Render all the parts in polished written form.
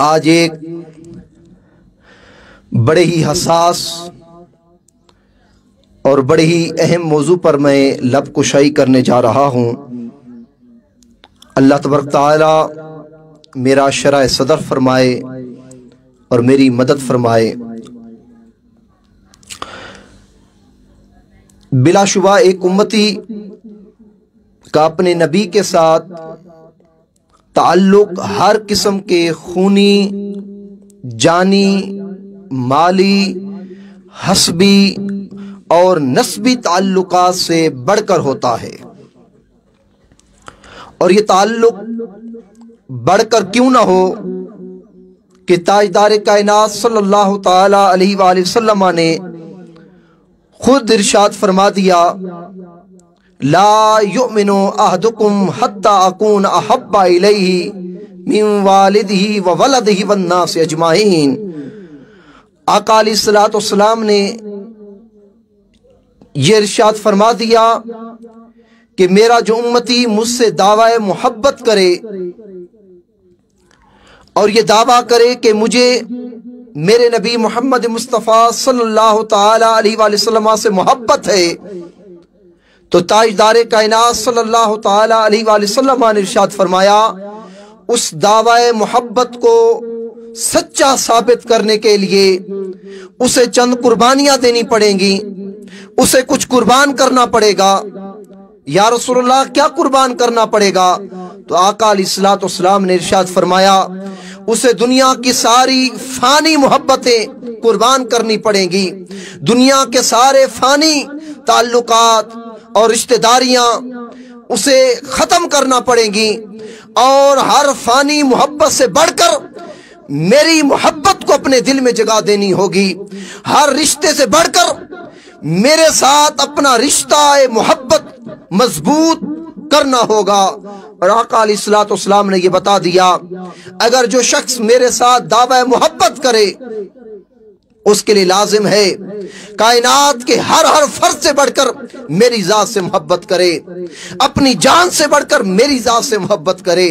آج ایک بڑے ہی حساس اور بڑے ہی اہم موضوع پر میں لب کشائی کرنے جا رہا ہوں۔ اللہ تبارک تعالی میرا شرح صدر فرمائے اور میری مدد فرمائے۔ بلا شبہ ایک امتی کا اپنے نبی کے ساتھ تعلق ہر قسم کے خونی، جانی، مالی، حسبی اور نسبی تعلقات سے بڑھ کر ہوتا ہے، اور یہ تعلق بڑھ کر کیوں نہ ہو کہ تاجدار کائنات صلی اللہ تعالی علیہ وآلہ وسلم نے خود ارشاد فرما دیا، لا یؤمن احدکم حتی اکون احب الیہ من والدہ وولدہ والناس اجمعین۔ آقا علیہ الصلوۃ والسلام نے یہ ارشاد فرما دیا کہ میرا جو امتی مجھ سے دعوی محبت کرے اور یہ دعویٰ کرے کہ مجھے میرے نبی محمد مصطفیٰ صلی اللہ تعالی علیہ وآلہ وسلم سے محبت ہے، تو تاجدار کائنات صلی اللہ تعالی علیہ وآلہ وسلم نے ارشاد فرمایا، اس دعوی محبت کو سچا ثابت کرنے کے لیے اسے چند قربانیاں دینی پڑیں گی، اسے کچھ قربان کرنا پڑے گا۔ یا رسول اللہ کیا قربان کرنا پڑے گا؟ تو آقا علیہ الصلوۃ والسلام نے ارشاد فرمایا، اسے دنیا کی ساری فانی محبتیں قربان کرنی پڑیں گی، دنیا کے سارے فانی تعلقات اور رشتہ داریاں اسے ختم کرنا پڑیں گی، اور ہر فانی محبت سے بڑھ کر میری محبت کو اپنے دل میں جگہ دینی ہوگی، ہر رشتے سے بڑھ کر میرے ساتھ اپنا رشتہ محبت مضبوط کرنا ہوگا۔ اور آقا علیہ الصلوۃ والسلام نے یہ بتا دیا، اگر جو شخص میرے ساتھ دعوی محبت کرے اس کے لیے لازم ہے کائنات کے ہر فرد سے بڑھ کر میری ذات سے محبت کرے، اپنی جان سے بڑھ کر میری ذات سے محبت کرے،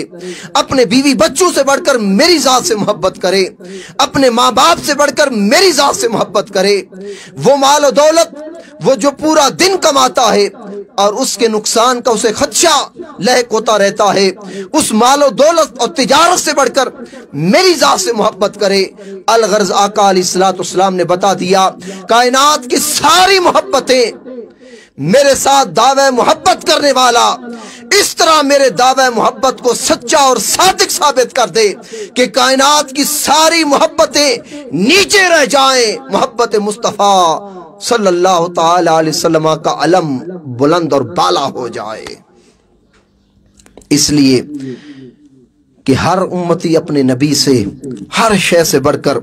اپنے بیوی بچوں سے بڑھ کر میری ذات سے محبت کرے، اپنے ماں باپ سے بڑھ کر میری ذات سے محبت کرے۔ وہ مال و دولت وہ جو پورا دن کماتا ہے اور اس کے نقصان کا اسے خدشہ لاحق ہوتا رہتا ہے، اس مال و دولت اور تجارت سے بڑھ کر میری ذات سے محبت کرے۔ الغرض آقا علیہ الصلوۃ والسلام نے بتا دیا، کائنات کی ساری محبتیں میرے ساتھ دعوی محبت کرنے والا اس طرح میرے دعوی محبت کو سچا اور صادق ثابت کر دے کہ کائنات کی ساری محبتیں نیچے رہ جائیں، محبت مصطفیٰ صلی اللہ تعالی علیہ وسلم کا علم بلند اور بالا ہو جائے۔ اس لیے کہ ہر امتی اپنے نبی سے ہر شے سے بڑھ کر،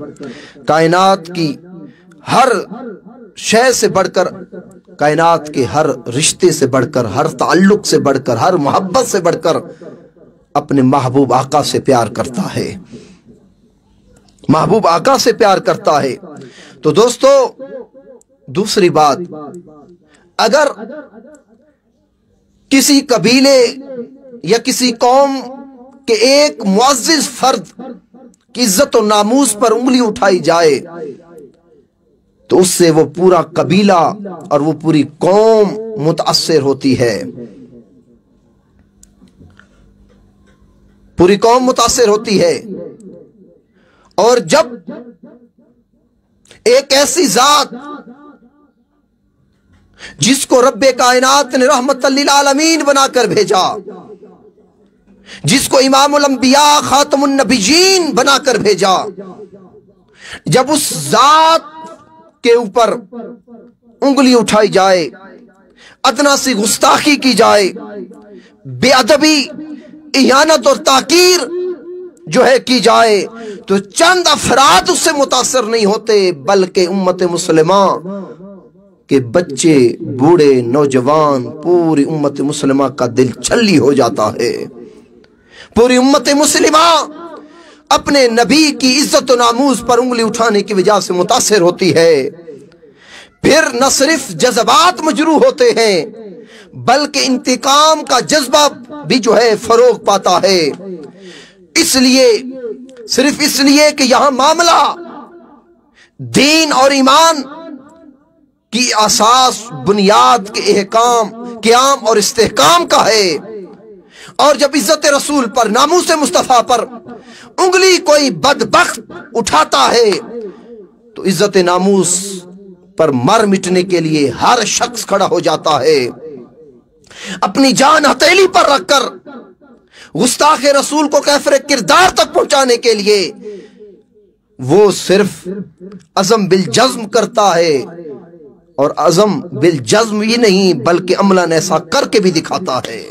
کائنات کی ہر شے سے بڑھ کر، کائنات کے ہر رشتے سے بڑھ کر، ہر تعلق سے بڑھ کر، ہر محبت سے بڑھ کر اپنے محبوب آقا سے پیار کرتا ہے، محبوب آقا سے پیار کرتا ہے۔ تو دوستو، دوسری بات، اگر کسی قبیلے یا کسی قوم کہ ایک معزز فرد کی عزت و ناموس پر انگلی اٹھائی جائے تو اس سے وہ پورا قبیلہ اور وہ پوری قوم متاثر ہوتی ہے، پوری قوم متاثر ہوتی ہے۔ اور جب ایک ایسی ذات جس کو رب کائنات نے رحمت للعالمین بنا کر بھیجا، جس کو امام الانبیاء خاتم النبیین بنا کر بھیجا، جب اس ذات کے اوپر انگلی اٹھائی جائے، ادنا سی گستاخی کی جائے، بے ادبی، اہانت اور تحقیر جو ہے کی جائے، تو چند افراد اس سے متاثر نہیں ہوتے، بلکہ امت مسلمہ کہ بچے، بوڑھے، نوجوان، پوری امت مسلمہ کا دل چھلی ہو جاتا ہے۔ پوری امت مسلمہ اپنے نبی کی عزت و ناموس پر انگلی اٹھانے کی وجہ سے متاثر ہوتی ہے۔ پھر نہ صرف جذبات مجروح ہوتے ہیں بلکہ انتقام کا جذبہ بھی جو ہے فروغ پاتا ہے۔ اس لیے सिर्फ इसलिए कि यहां मामला दीन और ईमान की असास बुनियाद के अहकाम क़याम और इस्तेहकाम का है। और जब इज्जत रसूल पर, नामूस मुस्तफा पर उंगली कोई बदबख्त उठाता है तो इज्जत नामूस पर मर मिटने के लिए हर शख्स खड़ा हो जाता है। अपनी जान हथेली पर रखकर गुस्ताख रसूल को कैफरे किरदार तक पहुंचाने के लिए वो सिर्फ अज़म बिल जज़्म करता है, और अज़म बिल जज़्म ही नहीं बल्कि अमलन ऐसा करके भी दिखाता है,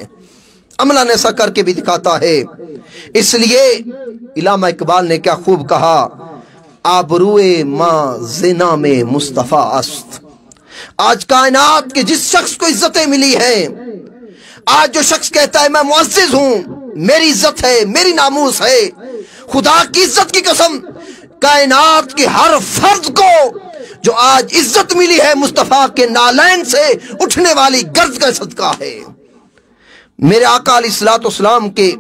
अमलन ऐसा करके भी दिखाता है। इसलिए इलामा इकबाल ने क्या खूब कहा, आबरूए मां ज़िना में मुस्तफ़ा अस्त। आज कायनात के जिस शख्स को इज्जतें मिली हैं, आज जो शख्स कहता है मैं मुअज़्ज़िज़ हूं, मेरी इज्जत है, मेरी नामूस है, खुदा की इज्जत की कसम, कायनात के हर फर्द को जो आज इज्जत मिली है मुस्तफा के नालैन से उठने वाली गर्द का सदका है, मेरे आका अलैहिस्सलाम के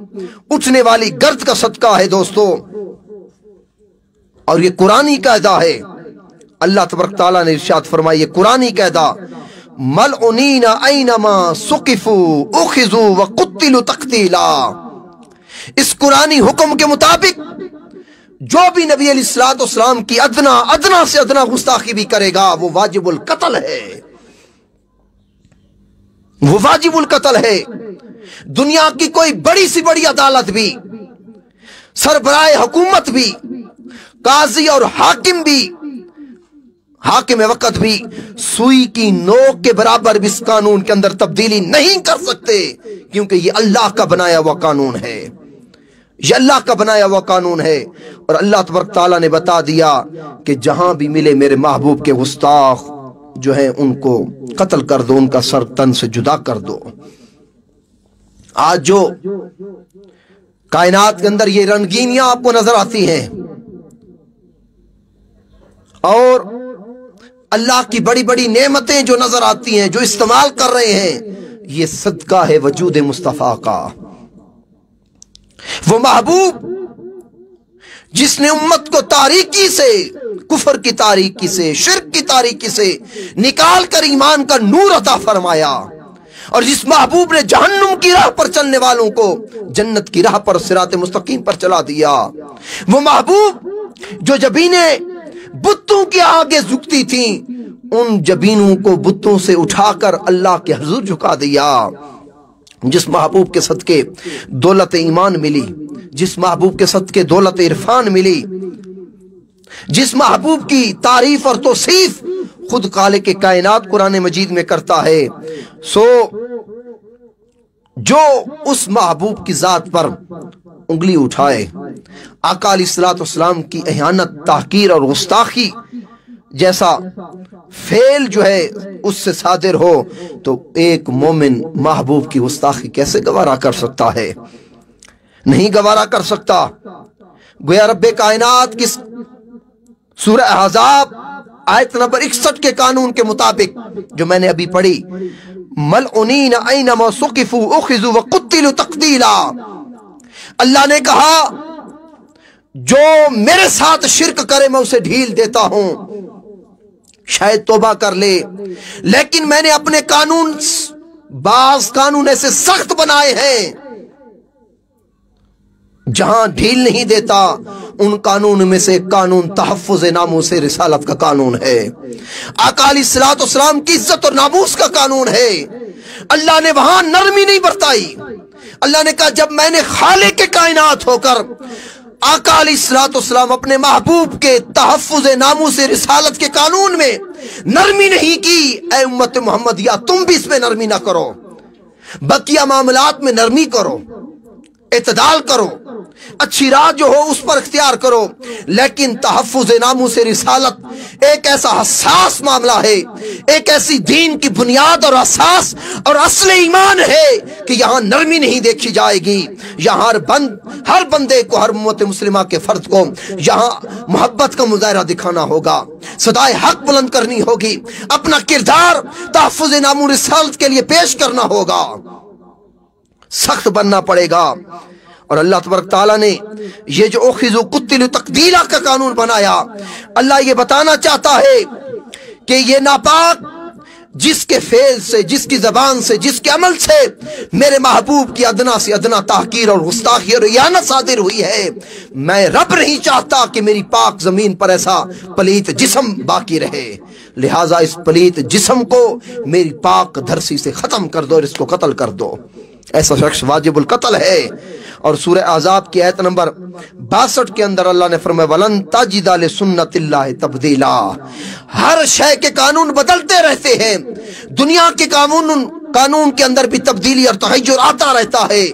उठने वाली गर्द का सदका है दोस्तों। और ये कुरानी कायदा है। अल्लाह तबारक तआला ने इरशाद फरमाया, ये कुरानी कायदा, मलउनीना ऐनमा सुकिफू उखिजू व कुतिलू तक़तीला। इस कुरानी हुक्म के मुताबिक जो भी नबी अलैहिस्सलाम की अदना से अदना गुस्ताखी भी करेगा वो वाजिबुल कत्ल है, वो वाजिबुल कत्ल है। दुनिया की कोई बड़ी सी बड़ी अदालत भी, सरबराए हुकूमत भी, काजी और हाकिम भी, हाकिम वक्त भी सुई की नोक के बराबर भी इस कानून के अंदर तब्दीली नहीं कर सकते, क्योंकि ये अल्लाह का बनाया हुआ कानून है, ये अल्लाह का बनाया हुआ कानून है। और अल्लाह तबारक तआला ने बता दिया कि जहां भी मिले मेरे महबूब के गुस्ताख जो है उनको कत्ल कर दो, उनका सर तन से जुदा कर दो। आज जो कायनात के अंदर ये रंगीनियां आपको नजर आती हैं और अल्लाह की बड़ी बड़ी नेमतें जो नजर आती हैं, जो इस्तेमाल कर रहे हैं, ये सदका है वजूद मुस्तफा का। वो महबूब जिसने उम्मत को तारीकी से, कुफर की तारीकी से, शिर्क की तारीकी से निकाल कर ईमान का नूर अता फरमाया, और जिस महबूब ने जहन्नुम की राह पर चलने वालों को जन्नत की राह पर सिरात मुस्तकीम पर चला दिया। वो महबूब जो जबीनें बुतों के आगे झुकती थी, उन जबीनों को बुतों से उठाकर अल्लाह के हुजूर झुका दिया। जिस महबूब के सदके दौलत ईमान मिली, जिस महबूब के सदके दौलत इरफान मिली, जिस महबूब की तारीफ और तौसीफ खुद खालिक कायनात कुरान मजीद में करता है, सो जो उस महबूब की जात पर उंगली उठाए, आका अलैहिस्सलाम की इहानत, ताहकीर और गुस्ताखी जैसा फेल जो है उससे सादिर हो, तो एक मोमिन महबूब की गुस्ताखी कैसे गवारा कर सकता है? नहीं गवारा कर सकता। गोया रब्बे कायनात की सूरह अहज़ाब आयत नंबर 61 के कानून के मुताबिक जो मैंने अभी पढ़ी, मलउनीन ऐनमा सुकिफू उखिजू व कुतिलू तक़तीला, अल्लाह ने कहा जो मेरे साथ शिर्क करे मैं उसे ढील देता हूं, शायद तौबा कर ले, लेकिन मैंने अपने कानून, बाज कानून ऐसे सख्त बनाए हैं जहां ढील नहीं देता। उन कानून में से कानून तहफ़्फ़ुज़ नामूस रिसालत का कानून है, आका अलैहिस्सलाम की इज्जत और नामूस का कानून है। अल्लाह ने वहां नरमी नहीं बरताई। अल्लाह ने कहा जब मैंने खालिक के कायनात होकर आका अलैहिस्सलाम अपने महबूब के तहफ़्फ़ुज़ नामूस रिसालत के कानून में नरमी नहीं की, ऐ उम्मत मोहम्मदिया तुम भी इसमें नरमी ना करो, बकिया मामलात में नरमी करो, इत्तदाल करो, अच्छी राह जो हो उस पर इख्तियार करो। लेकिन तहफ़्फ़ुज़ नामूस रिसालत एक ऐसा हसास मामला है, एक ऐसी दीन की बुनियाद और असास और अस्ल ईमान है कि यहाँ नरमी नहीं देखी जाएगी। यहाँ हर बंदे को, हर उम्मत मुस्लिमा के फर्द को यहाँ मोहब्बत का मुजाहरा दिखाना होगा, सदाए हक बुलंद करनी होगी, अपना किरदार तहफ़्फ़ुज़ नामूस रिसालत के लिए पेश करना होगा, सख्त बनना पड़ेगा। اور اللہ تبارک تعالیٰ نے یہ جو اخذوا قتلوا تقتیلا کا قانون بنایا، اللہ یہ بتانا چاہتا ہے کہ یہ ناپاک جس کے فعل سے، جس کی زبان سے، جس کے عمل سے میرے محبوب کی ادنا سے ادنا تحقیر اور گستاخی اور اہانت صادر ہوئی ہے، میں رب نہیں چاہتا کہ میری پاک زمین پر ایسا پلیت جسم باقی رہے، لہٰذا اس پلیت جسم کو میری پاک دھرتی سے ختم کر دو اور اس کو قتل کر دو۔ ایسا شخص واجب القتل ہے۔ اور سورہ احزاب کی آیت نمبر 62 کے اندر اللہ نے فرمایا وَلَن تَجِدَ لِسُنَّتِ اللَّهِ تَبْدِيلًا، ہر شے کے قانون بدلتے رہتے ہیں، دنیا کے قانون کے اندر بھی تبدیلی اور تغیر آتا رہتا ہے،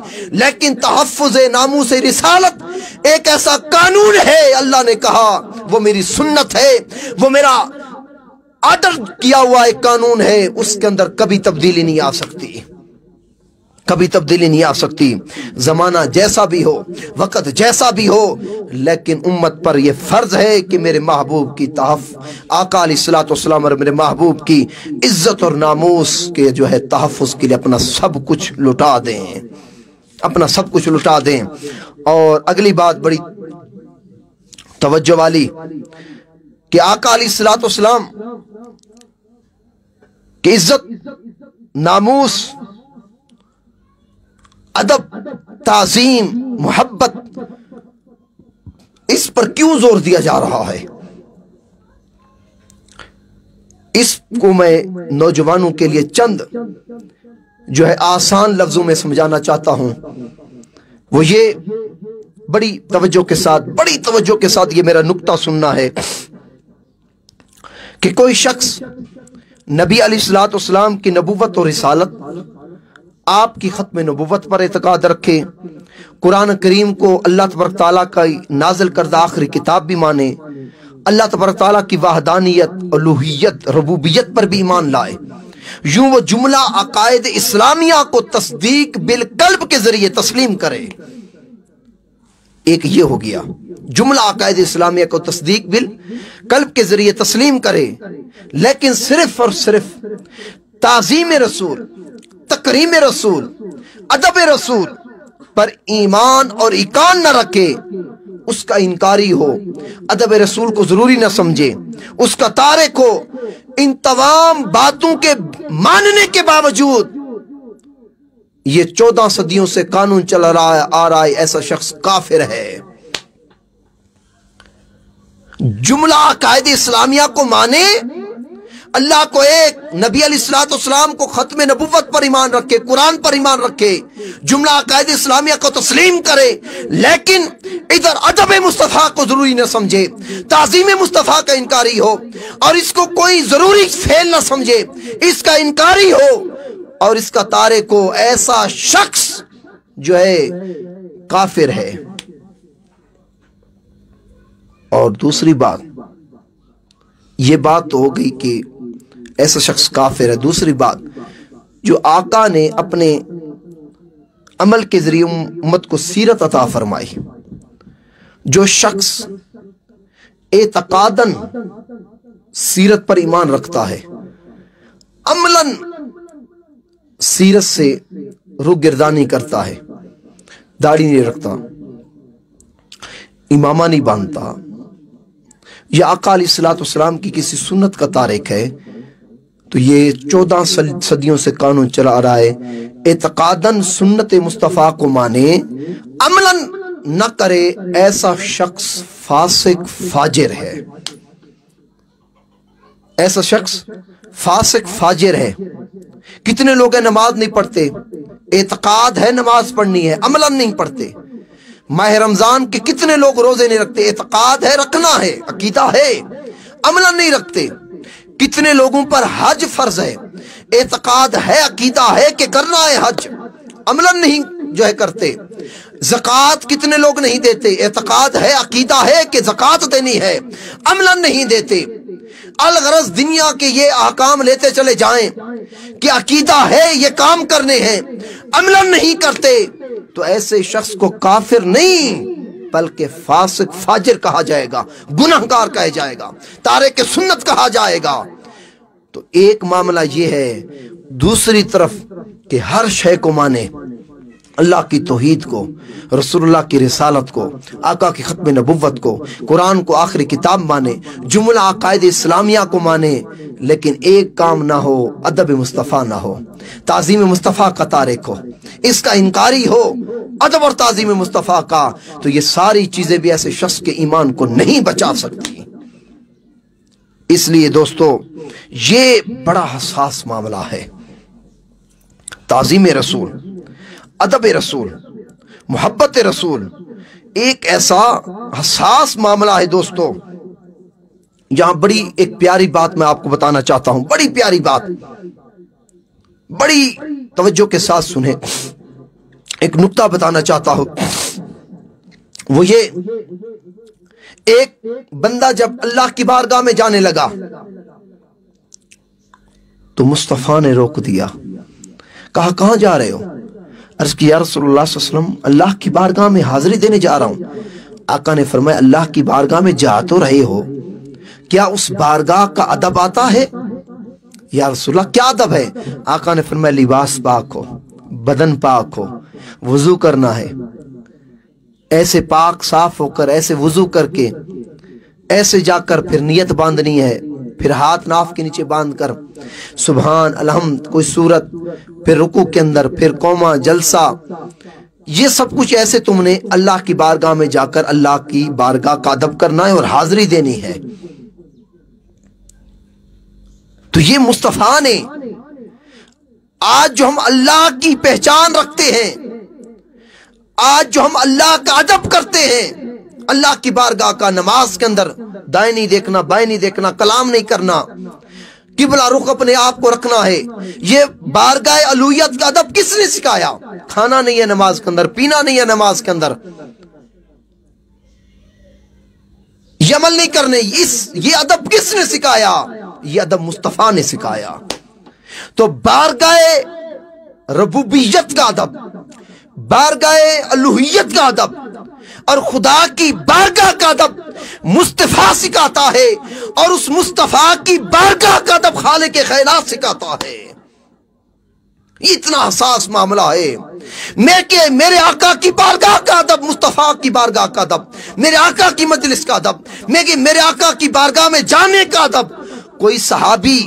لیکن تحفظ ناموس رسالت ایک ایسا قانون ہے، اللہ نے کہا وہ میری سنت ہے، وہ میرا آرڈر کیا ہوا ایک قانون ہے، اس کے اندر کبھی تبدیلی نہیں آ سکتی، کبھی تبدیلی نہیں آ سکتی، زمانہ جیسا بھی ہو، وقت جیسا بھی ہو، لیکن امت پر یہ فرض ہے کہ میرے محبوب کی آقا علیہ السلام اور میرے محبوب کی عزت اور ناموس کے جو ہے تحفظ کے لیے اپنا سب کچھ لٹا دیں، اپنا سب کچھ لٹا دیں۔ اور اگلی بات بڑی توجہ والی کہ آقا علیہ السلام کی عزت، ناموس، ادب، تعظیم، محبت، اس پر کیوں زور دیا جا رہا ہے؟ اس کو میں نوجوانوں کے لیے چند جو ہے آسان لفظوں میں سمجھانا چاہتا ہوں، وہ یہ بڑی توجہ کے ساتھ یہ میرا نقطہ سننا ہے کہ کوئی شخص نبی علیہ السلام کی نبوت اور رسالت، آپ کی ختم نبوت پر اعتقاد رکھے، قرآن کریم کو اللہ تبارک تعالیٰ کا نازل کردہ آخری کتاب بھی مانے، اللہ تبارک تعالیٰ کی وحدانیت، الوہیت، ربوبیت پر بھی ایمان لائے، یوں وہ جملہ عقائد اسلامیہ کو تصدیق بالقلب کے ذریعے تسلیم کرے۔ ایک یہ ہو گیا، جملہ عقائد اسلامیہ کو تصدیق بالقلب کے ذریعے تسلیم کرے، لیکن صرف اور صرف تعظیم رسول، تکریم رسول، ادب رسول پر ایمان اور ایقان نہ رکھے، اس کا انکاری ہو، ادب رسول کو ضروری نہ سمجھے، اس کا تارک ہو، ان تمام باتوں کے ماننے کے باوجود یہ 14 صدیوں سے قانون چلا آ رہا ہے، ایسا شخص کافر ہے۔ جملہ عقائد اسلامیہ کو مانے، اللہ کو ایک، نبی علیہ السلام کو ختم نبوت پر ایمان رکھے، قرآن پر ایمان رکھے، جملہ عقائد اسلامیہ کو تسلیم کرے، لیکن ادھر ادب مصطفیٰ کو ضروری نہ سمجھے، تعظیم مصطفیٰ کا انکاری ہو، اور اس کو کوئی ضروری فعل نہ سمجھے، اس کا انکاری ہو اور اس کا تارک ہو، ایسا شخص جو ہے کافر ہے۔ اور دوسری بات، یہ بات تو ہو گئی کہ ایسا شخص کافر ہے۔ دوسری بات، جو آقا نے اپنے عمل کے ذریعے امت کو سیرت عطا فرمائی، جو شخص اعتقاداً سیرت پر ایمان رکھتا ہے، عملاً سیرت سے روگردانی کرتا ہے، داڑھی نہیں رکھتا، امامہ نہیں باندھتا، یا آقا علیہ السلام کی کسی سنت کا تارک ہے، تو یہ 14 صدیوں سے قانون چلا رہا ہے، اعتقاداً سنت مصطفیٰ کو مانے، عملاً نہ کرے، ایسا شخص فاسق فاجر ہے، ایسا شخص فاسق فاجر ہے۔ کتنے لوگ ہیں نماز نہیں پڑھتے، اعتقاد ہے نماز پڑھنی ہے، عملاً نہیں پڑھتے۔ ماہ رمضان کے کتنے لوگ روزے نہیں رکھتے، اعتقاد ہے رکھنا ہے، عقیدہ ہے، عملاً نہیں رکھتے۔ کتنے لوگوں پر حج فرض ہے، اعتقاد ہے، عقیدہ ہے کہ کرنا ہے حج، عملاً نہیں جو ہے کرتے۔ زکوٰۃ کتنے لوگ نہیں دیتے، اعتقاد ہے، عقیدہ ہے کہ زکوٰۃ دینی ہے، عملاً نہیں دیتے۔ الغرض دنیا کے یہ احکام لیتے چلے جائیں کہ عقیدہ ہے یہ کام کرنے ہیں، عملاً نہیں کرتے، تو ایسے شخص کو کافر نہیں بلکہ فاسق فاجر کہا جائے گا، گناہگار کہا جائے گا، تارک سنت کہا جائے گا۔ تو ایک معاملہ یہ ہے، دوسری طرف کہ ہر شے کو مانے، अल्लाह की तौहीद को, रसूलुल्लाह की रिसालत को, आका की खत्म नबुव्वत को, कुरान को आखिरी किताब माने, जुमला अकायद इस्लामिया को माने, लेकिन एक काम ना हो, अदब मुस्तफ़ा ना हो, ताज़ीम मुस्तफ़ा का तारिक हो, इसका इनकारी हो अदब और ताज़ीम मुस्तफ़ा का, तो ये सारी चीजें भी ऐसे शख्स के ईमान को नहीं बचा सकती। इसलिए दोस्तों, ये बड़ा हसास मामला है। ताज़ीम रसूल, अदब रसूल, मोहब्बत रसूल एक ऐसा हसास मामला है दोस्तों। यहां बड़ी एक प्यारी बात मैं आपको बताना चाहता हूं, बड़ी प्यारी बात, बड़ी तवज्जो के साथ सुने। एक नुक्ता बताना चाहता हूं, वो ये, एक बंदा जब अल्लाह की बारगाह में जाने लगा तो मुस्तफा ने रोक दिया, कहा कहां जा रहे हो? अर्ज़ किया रसूलुल्लाह सल्लल्लाहु अलैहि वसल्लम, अल्लाह की बारगाह में हाजिरी देने जा रहा हूं। आका ने फरमाया, अल्लाह की बारगाह में जा तो रहे हो, क्या उस बारगाह का अदब आता है? या रसूलल्लाह क्या अदब है? आका ने फरमाया, लिबास पाक हो, बदन पाक हो, वुजू करना है, ऐसे पाक साफ होकर, ऐसे वुजू करके, ऐसे जाकर फिर नियत बांधनी है, फिर हाथ नाफ के नीचे बांध कर सुभान अलहम्द कोई सूरत, फिर रुकू के अंदर, फिर कौमा जलसा, ये सब कुछ ऐसे तुमने अल्लाह की बारगाह में जाकर अल्लाह की बारगाह का अदब करना है और हाजिरी देनी है। तो ये मुस्तफा ने, आज जो हम अल्लाह की पहचान रखते हैं, आज जो हम अल्लाह का अदब करते हैं, अल्लाह की बारगाह का, नमाज के अंदर दाएं नहीं देखना, बाएं नहीं देखना, कलाम नहीं करना, किबला रुख अपने आप को रखना है, ये बारगाह अलूहियत का अदब किसने सिखाया? खाना नहीं है नमाज के अंदर, पीना नहीं है नमाज के अंदर, ये अमल नहीं करने, ये अदब किसने सिखाया? ये अदब मुस्तफा ने सिखाया। तो बारगाह रबूबियत का अदब, बारगाह अलूहियत का अदब और खुदा की बारगाह का अदब मुस्तफा सिखाता है, और उस मुस्तफा की बारगाह का अदब खालिक के खैरात सिखाता है। इतना हसास मामला है। मेरे आका की बारगाह का अदब, मुस्तफा की बारगाह का अदब, मेरे आका की मजलिस का अदब, मेरे आका की बारगाह में जाने का अदब कोई सहाबी,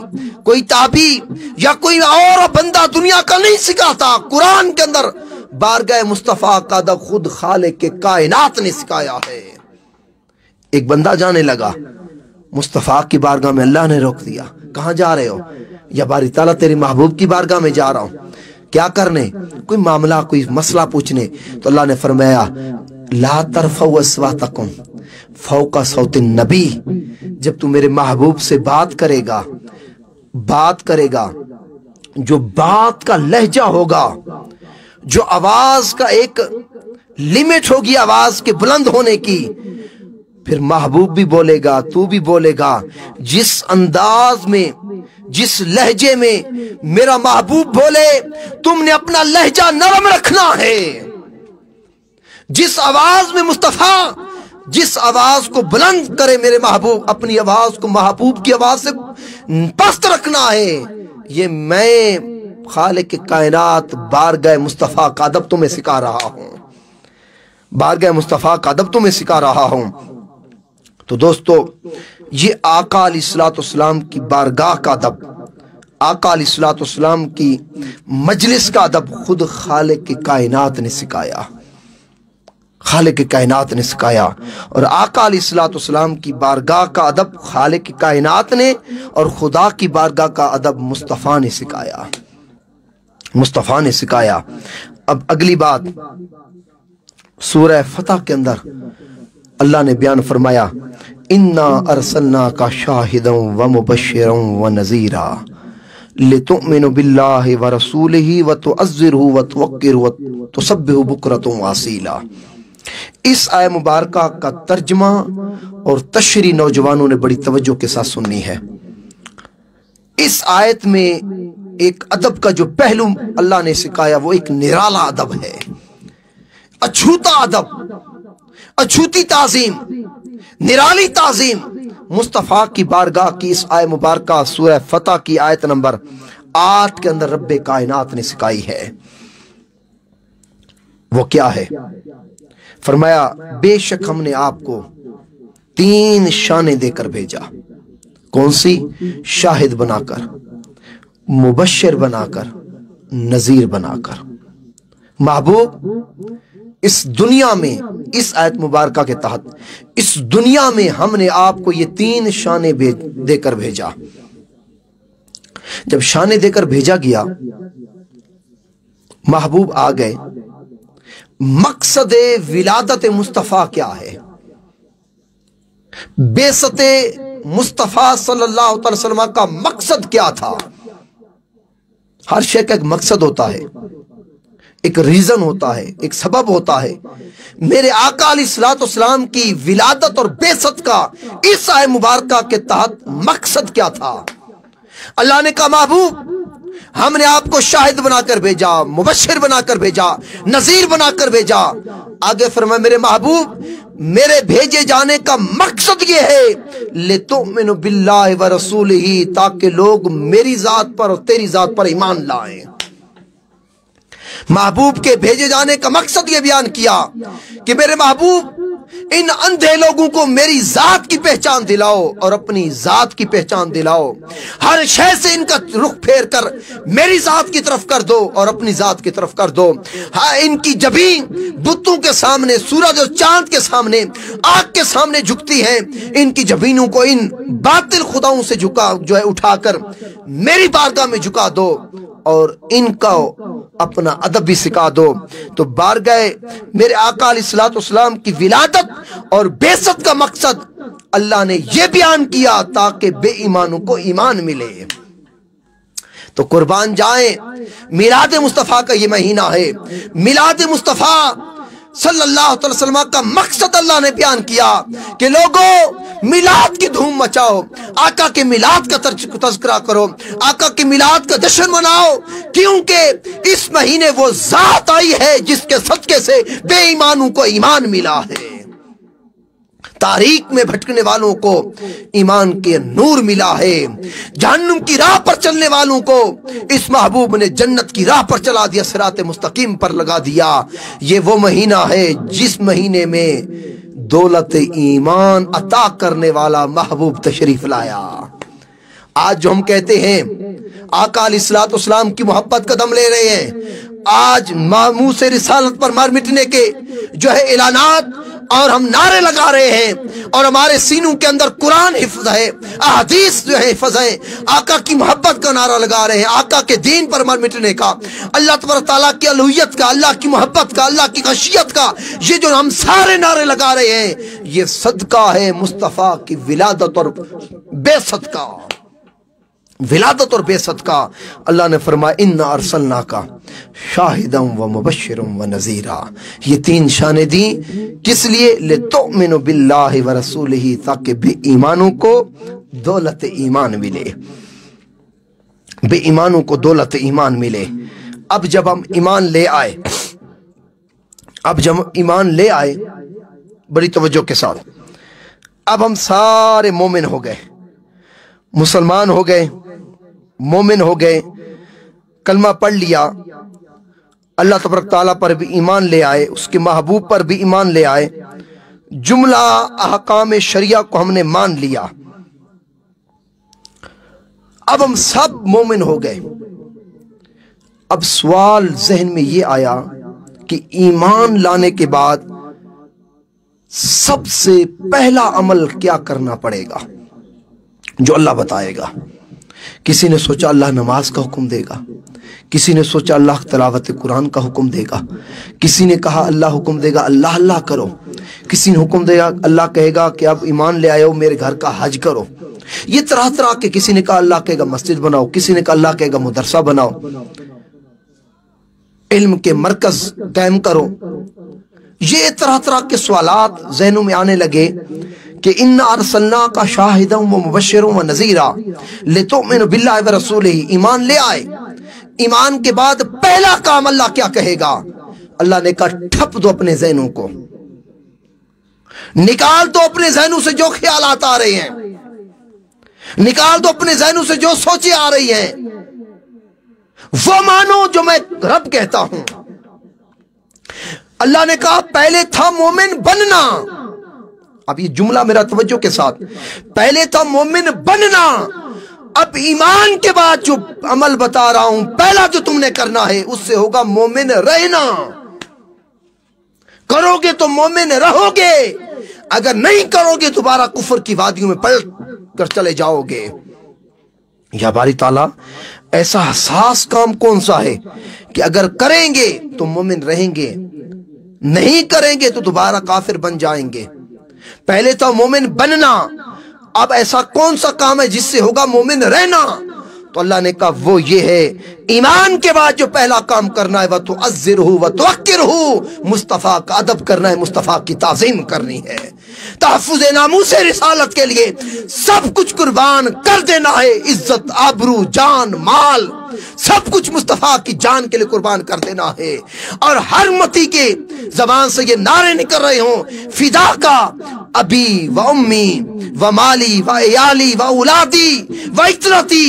कोई ताबी या कोई और बंदा दुनिया का नहीं सिखाता। कुरान के अंदर बारगाह मुस्तफा का अदब खुद खालिक के कायनात ने सिखाया है। एक बंदा जाने लगा मुस्तफा की बारगाह में, अल्लाह ने रोक दिया, कहां जा रहे हो? या बारी ताला तेरी महबूब की बारगाह में जा रहा हूं। क्या करने? कोई मामला, कोई मसला पूछने। तो अल्लाह ने फरमाया, ला तरफउ अस्वातकुम फौका सौतिन नबी, जब तू मेरे महबूब से बात करेगा, जो बात का लहजा होगा, जो आवाज का एक लिमिट होगी आवाज के बुलंद होने की, फिर महबूब भी बोलेगा, तू भी बोलेगा, जिस अंदाज में, जिस लहजे में मेरा महबूब बोले, तुमने अपना लहजा नरम रखना है। जिस आवाज में मुस्तफा, जिस आवाज को बुलंद करे मेरे महबूब, अपनी आवाज को महबूब की आवाज से पस्त रखना है। ये मैं खालिक के कायनात बारगाह मुस्तफा का अदब तुम्हें सिखा रहा हूं, बारगाह मुस्तफा का अदब तुम्हें सिखा रहा हूं। तो दोस्तों, ये आका अलैहिस्सलाम की बारगाह का अदब, आका अलैहिस्सलाम की मजलिस का अदब खुद खालिक के कायनात ने सिखाया, खालिक के कायनात ने सिखाया। और आका अलैहिस्सलाम की बारगाह का अदब खालिक के कायनात ने और खुदा की बारगाह का अदब मुस्तफा ने सिखाया, मुस्तफा ने सिखाया। अब अगली बात, सूरह फतह के अंदर अल्लाह ने बयान फरमाया, इन्ना अरसलना का शाहिदन व मुबश्शिरन व नज़ीरा लितुमिनु बिल्लाहि व रसूलिही व तुअज़्ज़िरुहु व तुवक्किरुहु व तुसब्बिहु बुक्रतन व असीला। इस आय मुबारका का तर्जमा और तशरी नौजवानों ने बड़ी तवज्जो के साथ सुननी है। इस आयत में एक अदब का जो पहलू अल्लाह ने सिखाया वो एक निराला अदब है, अछूता अदब, अछूती ताजीम, निराली ताजीम मुस्तफा की बारगाह की इस आय मुबारका सूरह फतह की आयत नंबर 8 के अंदर रब्बे कायनात ने सिखाई है। वो क्या है? फरमाया, बेशक हमने आपको 3 शानें देकर भेजा। कौन सी? शाहिद बनाकर, मुबश्शिर बनाकर, नजीर बनाकर। महबूब, इस दुनिया में, इस आयत मुबारका के तहत इस दुनिया में हमने आपको ये 3 शानें देकर भेजा। जब शानें देकर भेजा गया, महबूब आ गए। मकसद विलादत मुस्तफा क्या है? बेसते मुस्तफा सल्लल्लाहु अलैहि वसल्लम का मकसद क्या था? हर शय का एक मकसद होता है, एक रीजन होता है, एक सबब होता है। मेरे आका अलैहिस्सलाम की विलादत और बेसत का इस आयत मुबारका के तहत मकसद क्या था? अल्लाह ने कहा, महबूब, हमने आपको शाहिद बनाकर भेजा, मुबश्शिर बनाकर भेजा, नजीर बनाकर भेजा। आगे फरमाया, मेरे महबूब, मेरे भेजे जाने का मकसद ये है लितुमिनु बिल्लाहि व रसूलिही, ताकि लोग मेरी जात पर और तेरी जात पर ईमान लाएं। महबूब के भेजे जाने का मकसद यह बयान किया कि मेरे महबूब, इन अंधे लोगों को मेरी जात की पहचान दिलाओ और अपनी जात की पहचान दिलाओ। हर शय से इनका रुख फेर कर मेरी जात की तरफ कर दो और अपनी जात की तरफ कर दो। हाँ, इनकी जबीन बुतों के सामने, सूरज और चांद के सामने, आग के सामने झुकती हैं। इनकी जबीनों को इन बातिल खुदाओं से झुका जो है उठाकर मेरी बारगाह में झुका दो और इनका अपना अदब भी सिखा दो। तो बारगाह मेरे आका अलैहिस्सलाम की विलादत और बेसत का मकसद अल्लाह ने यह बयान किया ताकि बेईमानों को ईमान मिले। तो कुर्बान जाए, मिलाद मुस्तफा का ये महीना है। मिलाद मुस्तफा सल्लल्लाहु अलैहि वसल्लम का मकसद अल्लाह ने बयान किया कि लोगों, मिलाद की धूम मचाओ, आका के मिलाद का तज़किरा करो, आका के मिलाद का जश्न मनाओ, क्योंकि इस महीने वो जात आई है जिसके सदके से बेईमानों को ईमान मिला है। तारीख में भटकने वालों को ईमान के नूर मिला है। जहन्नुम की राह पर चलने वालों को इस महबूब ने जन्नत की राह पर चला दिया, सिराते मुस्तकीम पर लगा दिया। ये वो महीना है जिस महीने में दौलत ईमान अता करने वाला महबूब तशरीफ लाया। आज जो हम कहते हैं आका अलैहिस्सलाम की मोहब्बत कदम ले रहे हैं, आज मुंह से रिसालत पर मार मिटने के जो है ऐलानात और हम नारे लगा रहे हैं और हमारे सीनों के अंदर कुरान हिफ्ज है, अहदीस जो है हिफ्ज है, आका की मोहब्बत का नारा लगा रहे हैं, आका के दीन पर मर मिटने का, अल्लाह तबारक तआला की अलूहियत का, अल्लाह की मोहब्बत का, अल्लाह की खशियत का, ये जो हम सारे नारे लगा रहे हैं, ये सदका है मुस्तफ़ा की विलादत और बेसत का। विलादत और बेसत का अल्लाह ने फरमाया, इन्ना अरसलनाका शाहिदम व मुबश्शिरम व नज़ीरा। ये 3 शानें दी किस लिए? लितुमिनु बिल्लाहि व रसूलिही, ताकि बेईमानों को दौलत ईमान मिले, बेईमानों को दौलत ईमान मिले। अब जब हम ईमान ले आए, अब जब ईमान ले आए बड़ी तवज्जो के साथ, अब हम सारे मोमिन हो गए, मुसलमान हो गए, मोमिन हो गए, कलमा पढ़ लिया, अल्लाह तबारक तआला पर भी ईमान ले आए, उसके महबूब पर भी ईमान ले आए, जुमला अहकाम शरिया को हमने मान लिया। अब हम सब मोमिन हो गए। अब सवाल जहन में ये आया कि ईमान लाने के बाद सबसे पहला अमल क्या करना पड़ेगा जो अल्लाह बताएगा। किसी ने सोचा अल्लाह नमाज का हुक्म देगा, किसी ने सोचा अल्लाह तिलावत कुरान का हुक्म देगा, किसी ने कहा अल्लाह हुक्म देगा अल्लाह अल्लाह करो, किसी ने हुक्म देगा अल्लाह कहेगा कि अब ईमान ले आयो मेरे घर का हज करो। ये तरह तरह के, किसी ने कहा अल्लाह कहेगा मस्जिद बनाओ, किसी ने कहा अल्लाह कहेगा मदरसा बनाओ, इल्म के मरकज कायम करो। ये तरह तरह के सवालात ज़हनों में आने लगे कि इन्ना अरसलनाका शाहिदम व मुबश्शिरम व नज़ीरा लितुमिनु बिल्लाहि व रसूलिही। ईमान ले आए, ईमान के बाद पहला काम अल्लाह क्या कहेगा? अल्लाह ने कहा ठप दो अपने ज़हनों को, निकाल दो अपने ज़हनों से जो ख्यालात आ रहे हैं, निकाल दो अपने ज़हनों से जो सोचे आ रही हैं, वो मानो जो मैं रब कहता हूं। अल्लाह ने कहा पहले था मोमिन बनना, अब ये जुमला मेरा तवज्जो के साथ, पहले था मोमिन बनना, अब ईमान के बाद जो अमल बता रहा हूं पहला जो तुमने करना है उससे होगा मोमिन रहना। करोगे तो मोमिन रहोगे, अगर नहीं करोगे दोबारा कुफर की वादियों में पलट कर चले जाओगे। या बारी ताला, ऐसा हसास काम कौन सा है कि अगर करेंगे तो मोमिन रहेंगे, नहीं करेंगे तो दोबारा काफिर बन जाएंगे। पहले तो मोमिन बनना, अब ऐसा कौन सा काम है जिससे होगा मोमिन रहना? तो अल्लाह ने कहा वो ये है, ईमान के बाद जो पहला काम करना है वह तो अज़्ज़िरहु व तुअक्किरहु, मुस्तफ़ा का अदब करना है, मुस्तफ़ा की ताज़ीम करनी है। तहफ़्फ़ुज़ नामूसे रिसालत के लिए सब कुछ कुर्बान कर देना है, इज्जत, आबरू, जान, माल, सब कुछ मुस्तफ़ा की जान के लिए कुर्बान कर देना है। और हर मती के जबान से ये नारे निकल रहे हों, फिदा का अबी व उम्मी व माली व इयाली व औलादी व इतरती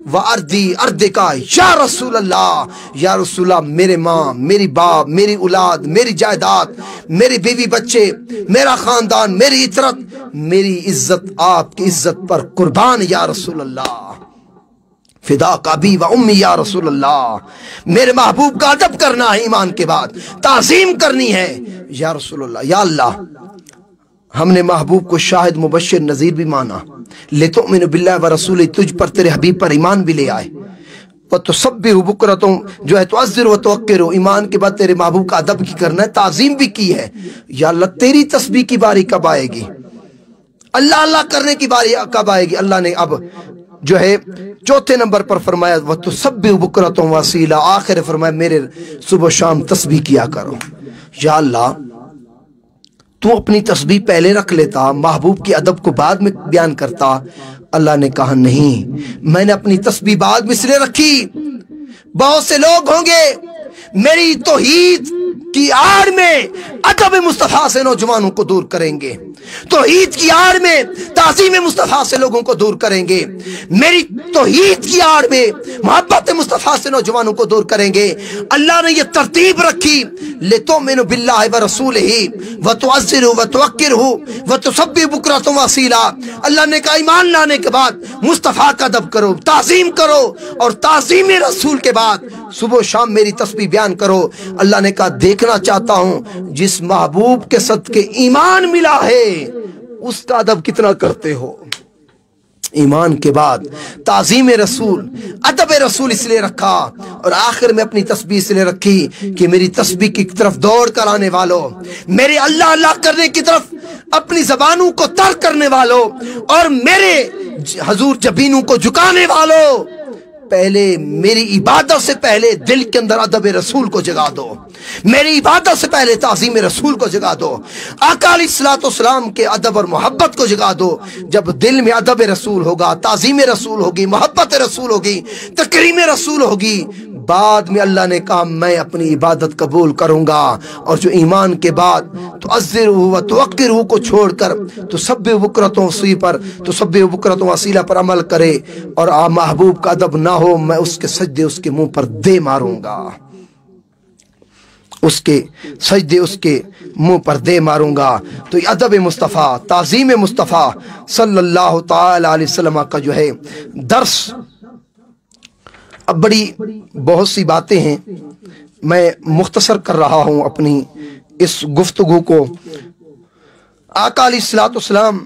व अर्दी, अर्दे का या रसूल अल्लाह, या रसूल अल्लाह, मेरे माँ, मेरी बाप, मेरी औलाद, मेरी जायदाद, मेरी बीवी बच्चे, मेरा खानदान, मेरी इतरत, मेरी इज्जत आपकी इज्जत पर कुर्बान या रसूल अल्लाह। फिदा का अबी व उम्मी या रसूल अल्लाह, मेरे महबूब का अदब करना है, ईमान के बाद ताज़ीम करनी है या रसूल अल्लाह। या अल्लाह, हमने महबूब को शाहिद, मुबश्शिर, नज़ीर भी माना, लितुमिनु बिल्लाहि व रसूलिही, तुझ पर, तेरे हबीब पर ईमान भी ले आए। व तुसब्बिहु बुक्रतुम, जो है तुअज़्ज़िरु व तुवक्किरु, ईमान के बाद तेरे महबूब का अदब की करना है, ताज़ीम भी की है। या अल्लाह, तेरी तस्बीह की बारी कब आएगी? अल्लाह अल्लाह करने की बारी कब आएगी? अल्लाह ने अब जो है चौथे नंबर पर फरमाया व तुसब्बिहु बुक्रतुम व असीला, आखिर फरमाया मेरे सुबह शाम तस्बीह किया करो। या अल्लाह, तू अपनी तस्बीह पहले रख लेता, महबूब के अदब को बाद में बयान करता। अल्लाह ने कहा नहीं, मैंने अपनी तस्बीह बाद में इसलिए रखी, बहुत से लोग होंगे मेरी तौहीद की आड़ में अदब मुस्तफा से नौजवानों को दूर करेंगे, तौहीद की आड़ में ताज़ीम मुस्तफा से लोगों को दूर करेंगे, मेरी तौहीद की आड़ में मोहब्बत मुस्तफा से नौजवानों को दूर करेंगे। अल्लाह ने ये तरतीब रखी, लितुमिनु बिल्लाहि व रसूलिही व तुअज़्ज़िरहु व तुवक्किरहु व तुसब्बिहु बुक्रतुम व असीला। अल्लाह ने कहा ईमान लाने के बाद मुस्तफा का अदब करो, ताज़ीम करो, और ताज़ीम रसूल के बाद सुबह शाम मेरी तस्बीह बयान करो। अल्लाह ने कहा देखना चाहता हूं जिस महबूब के सदके ईमान मिला है उसका अदब कितना करते हो। ईमान के बाद ताज़ीम रसूल, अदब रसूल इसलिए रखा, और आखिर में अपनी तस्बीह इसलिए रखी कि मेरी तस्बीह की तरफ दौड़ कर आने वालों, मेरे अल्लाह अल्लाह करने की तरफ अपनी जबानों को तर्क करने वालों, और मेरे हजूर जबीनों को झुकाने वालों, पहले मेरी इबादत से पहले दिल के अंदर अदब रसूल को जगा दो, मेरी इबादत से पहले ताज़ीम रसूल को जगा दो, आका अलैहिस्सलाम के अदब और मोहब्बत को जगा दो। जब दिल में अदब रसूल होगा, ताज़ीम रसूल होगी, मोहब्बत रसूल होगी, तकरीम रसूल होगी, बाद में अल्लाह ने कहा मैं अपनी इबादत कबूल करूंगा। और जो ईमान के बाद तो अज़्ज़िरहु व तुवक्किरहु को छोड़कर तो सब्बिहु बुक्रतुम सी पर, तो सब्बिहु बुक्रतुम असीला पर अमल करे, और महबूब का अदब ना हो, मैं उसके सजदे उसके मुंह पर दे मारूंगा, उसके सजदे उसके मुंह पर दे मारूंगा। तो ये अदब मुस्तफ़ा, ताज़ीम मुस्तफ़ा सल्लल्लाहु ताला अलैहि वसल्लम का जो है दर्स। अब बहुत सी बातें हैं, मैं मुख्तसर कर रहा हूं अपनी इस गुफ्तगू को। आका अलैहिस्सलाम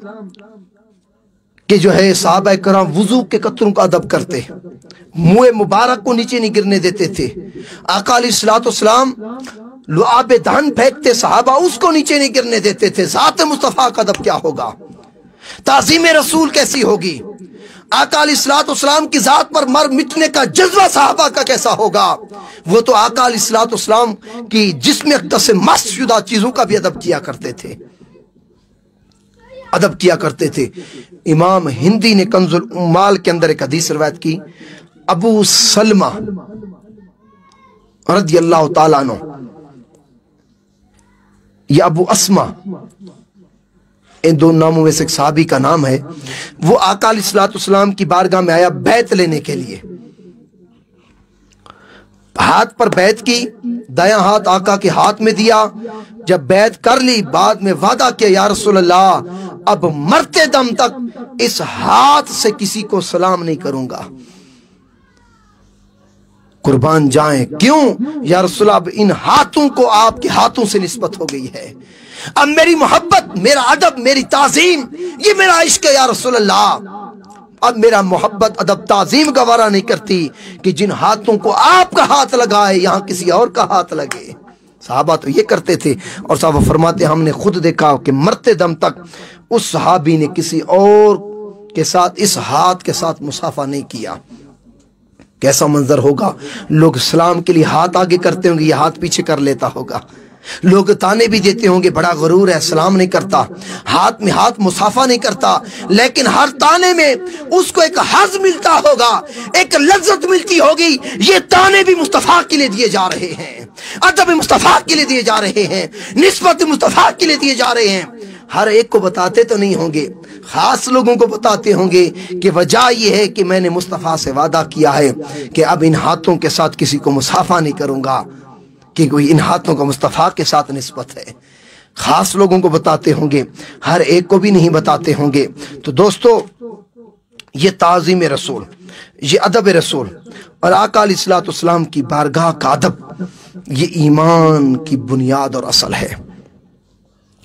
के जो है सहाबा किराम वुजू के कतरों का अदब करते, मुँह मुबारक को नीचे नहीं गिरने देते थे। आका अलैहिस्सलाम लुआब दहन फेंकते, सहाबा उसको नीचे नहीं गिरने देते थे। ज़ात मुस्तफ़ा का अदब क्या होगा, ताज़ीम रसूल कैसी होगी, आका अलैहिस्सलाम की जात पर मर मिटने का जज्बा सहाबा का कैसा होगा। वो तो आका अलैहिस्सलाम की जिस्म अक़दस से मस्त शुदा चीजों का भी अदब किया करते थे, अदब किया करते थे। इमाम हिंदी ने कंजुल उम्माल के अंदर एक हदीस रवायत की, अबू सलमा रज़ियल्लाहु ताला अन्हु या अबू अस्मा, इन दो नामों में से एक साहबी का नाम है। वो आका अलैहिस्सलाम की बारगाह में आया बैत लेने के लिए। ہاتھ پر بیعت کی، دایاں ہاتھ آقا کے ہاتھ میں دیا، جب بیعت کر لی بعد میں وعدہ کیا یا رسول اللہ اب مرتے دم تک اس ہاتھ سے کسی کو سلام نہیں کروں گا۔ قربان جائیں، کیوں یا رسول اللہ اب ان ہاتھوں کو آپ کے ہاتھوں سے نسبت ہو گئی ہے، اب میری محبت، میرا ادب، میری تعظیم، یہ میرا عشق ہے یا رسول اللہ، اب میرا محبت ادب تعظیم گوارا نہیں کرتی کہ جن ہاتھوں کو آپ کا ہاتھ لگائے یہاں کسی اور کا ہاتھ لگے۔ صحابہ تو یہ کرتے تھے، اور صحابہ فرماتے ہم نے خود دیکھا کہ مرتے دم تک اس صحابی نے کسی اور کے ساتھ اس ہاتھ کے ساتھ مصافحہ نہیں کیا۔ کیسا منظر ہوگا، لوگ سلام کے لیے ہاتھ آگے کرتے ہوں گے، یہ ہاتھ پیچھے کر لیتا ہوگا، لوگ تانے بھی دیتے ہوں گے بڑا غرور ہے، سلام نہیں کرتا، ہاتھ میں ہاتھ مصافحہ نہیں کرتا، لیکن ہر تانے میں اس کو ایک حظ ملتا ہوگا، ایک لذت ملتی ہوگی۔ یہ تانے بھی مصطفیٰ کے لیے دیے جا رہے ہیں، ادب مصطفیٰ کے لیے دیے جا رہے ہیں، نسبت مصطفیٰ کے لیے دیے جا رہے ہیں۔ ہر ایک کو بتاتے تو نہیں ہوں گے، خاص لوگوں کو بتاتے ہوں گے کہ وجہ یہ ہے کہ میں نے مصطفیٰ سے وعدہ کیا ہے کہ اب ان ہاتھوں کے ساتھ کسی کو مصافحہ نہیں کروں گا، کہ کوئی ان ہاتھوں کا مصطفیٰ کے ساتھ نسبت ہے۔ خاص لوگوں کو بتاتے ہوں گے، ہر ایک کو بھی نہیں بتاتے ہوں گے۔ تو دوستو، یہ تعظیم رسول، یہ ادب رسول اور آقا علیہ الصلوۃ والسلام کی بارگاہ کا ادب، یہ ایمان کی بنیاد اور اصل ہے۔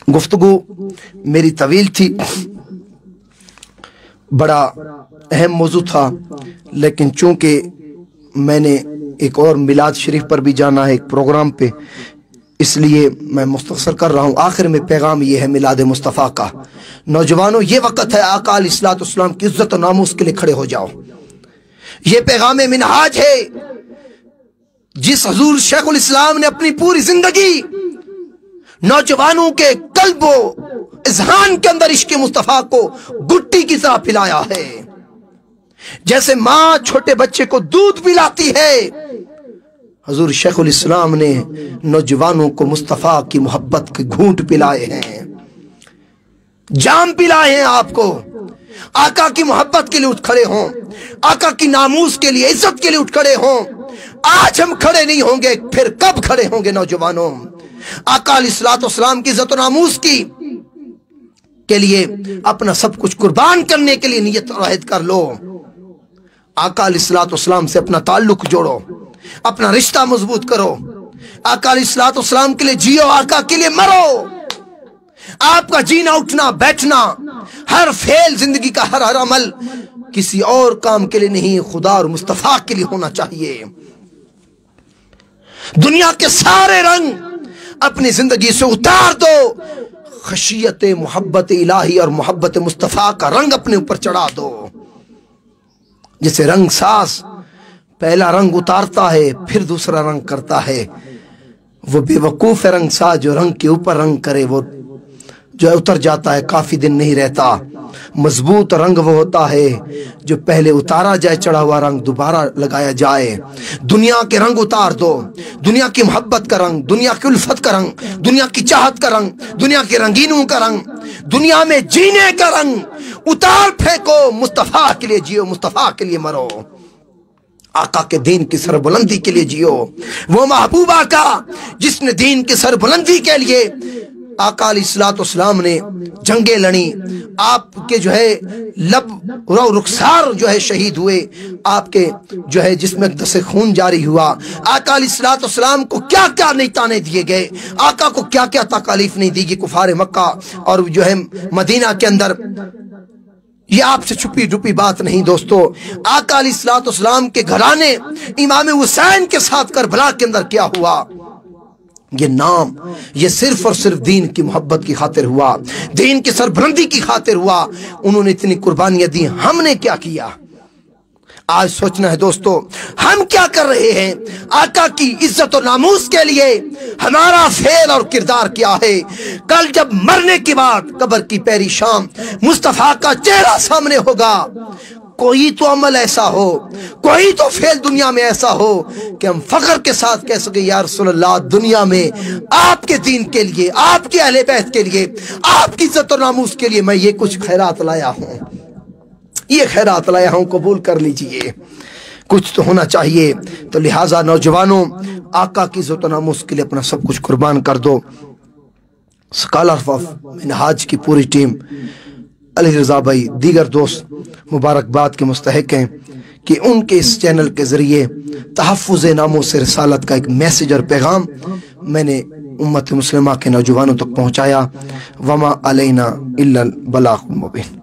گفتگو میری طویل تھی، بڑا اہم موضوع تھا، لیکن چونکہ میں نے ایک اور میلاد شریف پر بھی جانا ہے، ایک پروگرام پہ، اس لیے میں مختصر کر رہا ہوں۔ آخر میں پیغام یہ ہے میلاد مصطفیٰ کا، نوجوانوں یہ وقت ہے آقا علیہ الصلوۃ والسلام کی عزت و ناموس کے لیے کھڑے ہو جاؤ۔ یہ پیغام منہاج ہے جس حضور شیخ الاسلام نے اپنی پوری زندگی نوجوانوں کے قلب و اذہان کے اندر عشق مصطفیٰ کو گٹی کی طرح پلایا ہے۔ جیسے ماں چھوٹے بچے کو دودھ پلاتی ہے، حضور شیخ الاسلام نے نوجوانوں کو مصطفیٰ کی محبت کے گھونٹ پلائے ہیں، جام پلائے ہیں آپ کو۔ آقا کی محبت کے لیے اٹھ کھڑے ہوں، آقا کی ناموس کے لیے، عزت کے لیے اٹھ کھڑے ہوں۔ آج ہم کھڑے نہیں ہوں گے، پھر کب کھڑے ہوں گے نوجوانوں؟ آقا علیہ الصلوۃ والسلام کی عزت و ناموس کی کے لیے اپنا سب کچھ قربان کرنے کے لیے نیت اور عہد کر لو۔ آقا علیہ الصلوۃ والسلام سے اپنا تعلق جوڑو، اپنا رشتہ مضبوط کرو، آقا علیہ الصلوۃ والسلام کے لیے جیو، آقا کے لیے مرو۔ آپ کا جینا، اٹھنا، بیٹھنا، ہر فعل، زندگی کا ہر عمل کسی اور کام کے لیے نہیں، خدا اور مصطفیٰ کے لیے ہونا چاہیے۔ دنیا کے سارے رنگ اپنی زندگی سے اتار دو، خشیت محبت الہی اور محبت مصطفیٰ کا رنگ اپنے اوپر چڑھا دو۔ جسے رنگ ساز پہلا رنگ اتارتا ہے پھر دوسرا رنگ کرتا ہے، وہ بے وقوف ہے رنگ ساز جو رنگ کے اوپر رنگ کرے، وہ جو اتر جاتا ہے کافی دن نہیں رہتا۔ مضبوط رنگ وہ ہوتا ہے جو پہلے اتارا جائے چڑھا ہوا رنگ دوبارہ لگایا جائے۔ دنیا کے رنگ اتار دو، دنیا کی محبت کا رنگ، دنیا کی الفت کا رنگ، دنیا کی چاہت کا رنگ، دنیا کے رنگینوں کا رنگ، دنیا میں جینے کا رنگ اتار پھینکو، مصطفیٰ کے لیے جیو، مصطفیٰ کے لیے مرو، آقا کے دین کی سربلندی کے لیے جیو۔ وہ محبوب آقا جس نے دین کی سربلندی کے لیے، آقا علیہ الصلوۃ والسلام نے جنگیں لڑی، آپ کے جو ہے لب رو رخسار جو ہے شہید ہوئے، آپ کے جو ہے جس میں دس خون جاری ہوا، آقا علیہ الصلوۃ والسلام کو کیا کیا نہیں تانے دیے گئے، آقا کو کیا کیا تکالیف نہیں دی گئی کفار مکہ اور جو ہے مدینہ کے اندر۔ یہ آپ سے چھپی ڈپی بات نہیں دوستو۔ آقا علیہ الصلوۃ والسلام کے گھرانے امام حسین کے ساتھ کربلا کے اندر کیا ہوا، یہ نام یہ صرف اور صرف دین کی محبت کی خاطر ہوا، دین کی سربلندی کی خاطر ہوا۔ انہوں نے اتنی قربانیاں دی، ہم نے کیا کیا؟ آج سوچنا ہے دوستو، ہم کیا کر رہے ہیں آقا کی عزت و ناموس کے لیے؟ ہمارا فعل اور کردار کیا ہے؟ کل جب مرنے کے بعد قبر کی پہلی شام مصطفیٰ کا چہرہ سامنے ہوگا، کوئی تو عمل ایسا ہو، کوئی تو فعل دنیا میں ایسا ہو کہ ہم فخر کے ساتھ کہہ سکیں یا رسول اللہ دنیا میں آپ کے دین کے لیے، آپ کے اہل بیت کے لیے، آپ کی عزت و ناموس کے لیے میں یہ کچھ خیرات لایا ہوں، یہ خیرات لایا ہوں، قبول کر لیجئے، کچھ تو ہونا چاہیے. تو لہٰذا نوجوانوں آقا کی عزت و ناموس کے لیے اپنا سب کچھ قربان کر دو. اسکالر آف منہاج کی پوری ٹیم، علی رضا بھائی، دیگر دوست مبارکباد کے مستحق ہیں کہ ان کے اس چینل کے ذریعے تحفظ ناموس رسالت کا ایک میسیج اور پیغام میں نے امت مسلمہ کے نوجوانوں تک پہنچایا. وما علینا الا البلاغ المبین.